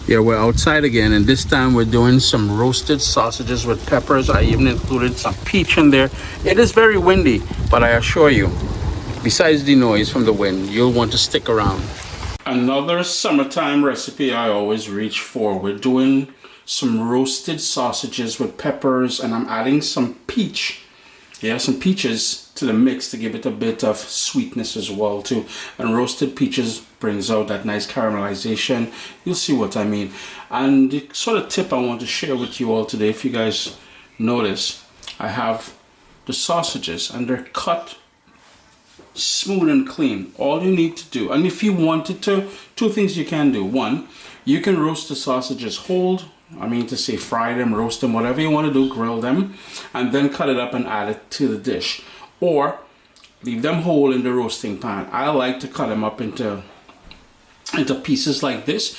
Yeah, we're outside again, and this time we're doing some roasted sausages with peppers. I even included some peach in there. It is very windy, but I assure you, besides the noise from the wind, you'll want to stick around. Another summertime recipe I always reach for. We're doing some roasted sausages with peppers, and I'm adding some peach. Yeah, some peaches to the mix to give it a bit of sweetness as well too. And roasted peaches brings out that nice caramelization. You'll see what I mean. And the sort of tip I want to share with you all today, if you guys notice, I have the sausages and they're cut smooth and clean. All you need to do, and if you wanted to, two things you can do. One, you can roast the sausages whole. I mean to say fry them, roast them, whatever you want to do, grill them, and then cut it up and add it to the dish. Or leave them whole in the roasting pan. I like to cut them up into pieces like this.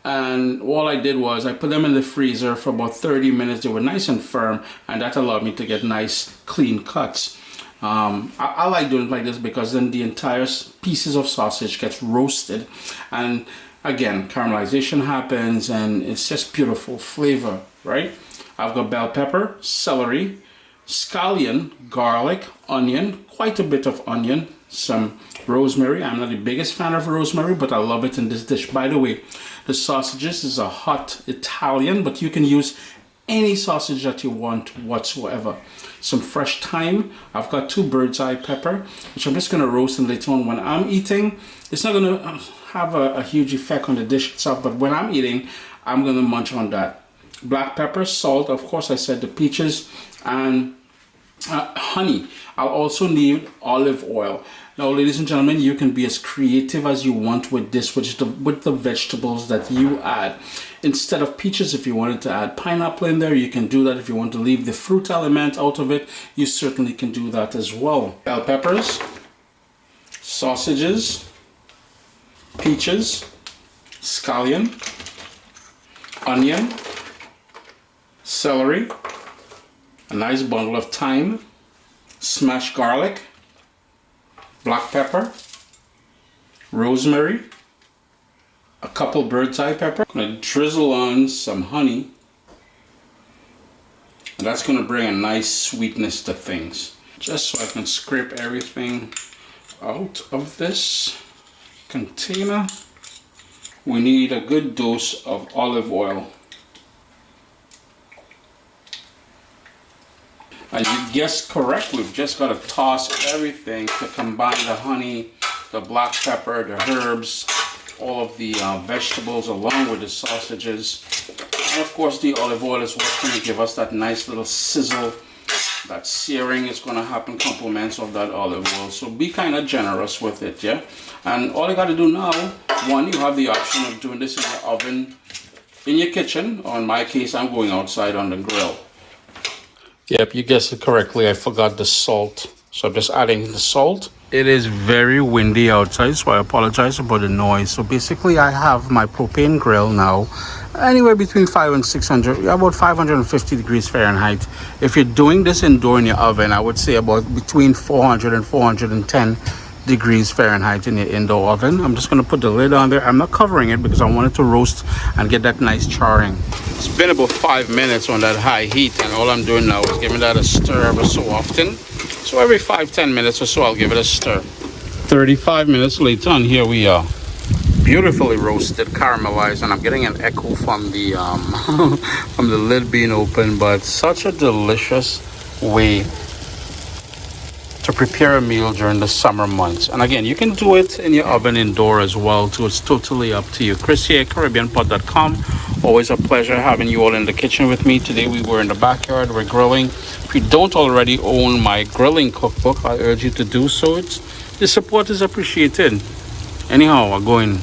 And all I did was I put them in the freezer for about 30 minutes. They were nice and firm, and that allowed me to get nice clean cuts. I like doing it like this because then the entire pieces of sausage gets roasted, and again, caramelization happens, and it's just beautiful flavor, right? I've got bell pepper, celery, scallion, garlic, onion, quite a bit of onion, some rosemary. I'm not the biggest fan of rosemary, but I love it in this dish. By the way, the sausages is a hot Italian, but you can use any sausage that you want whatsoever. Some fresh thyme. I've got 2 bird's eye pepper, which I'm just going to roast, and later on when I'm eating, it's not going to have a huge effect on the dish itself, but when I'm eating, I'm going to munch on that. Black pepper, salt, of course I said the peaches, and honey. I'll also need olive oil. Now, ladies and gentlemen, you can be as creative as you want with this, with the vegetables that you add. Instead of peaches, if you wanted to add pineapple in there, you can do that. If you want to leave the fruit element out of it, you certainly can do that as well. Bell peppers, sausages, peaches, scallion, onion, celery, a nice bundle of thyme, smashed garlic, black pepper, rosemary, a couple bird's eye pepper. I'm going to drizzle on some honey, and that's going to bring a nice sweetness to things. Just so I can scrape everything out of this container. We need a good dose of olive oil. And you guessed correct, we've just got to toss everything to combine the honey, the black pepper, the herbs, all of the vegetables along with the sausages. And of course the olive oil is what's going to give us that nice little sizzle. That searing is going to happen, compliments of that olive oil. So be kind of generous with it, yeah? And all you got to do now, one, you have the option of doing this in the oven, in your kitchen, or in my case, I'm going outside on the grill. Yep, you guessed it correctly. I forgot the salt. So I'm just adding the salt. It is very windy outside, so I apologize about the noise. So basically I have my propane grill now, anywhere between 500 and 600, about 550 degrees Fahrenheit. If you're doing this indoor in your oven, I would say about between 400 and 410 degrees Fahrenheit in your indoor oven. I'm just going to put the lid on there. I'm not covering it because I want it to roast and get that nice charring. It's been about 5 minutes on that high heat, and all I'm doing now is giving that a stir every so often. So every 5-10 minutes or so I'll give it a stir. 35 minutes later, and here we are, beautifully roasted, caramelized, and I'm getting an echo from the from the lid being open, but such a delicious way to prepare a meal during the summer months. And again, you can do it in your oven indoor as well too. It's totally up to you. Chris here, CaribbeanPot.com. Always a pleasure having you all in the kitchen with me. Today we were in the backyard, we're grilling. If you don't already own my grilling cookbook, I urge you to do so. The support is appreciated. Anyhow, I'm going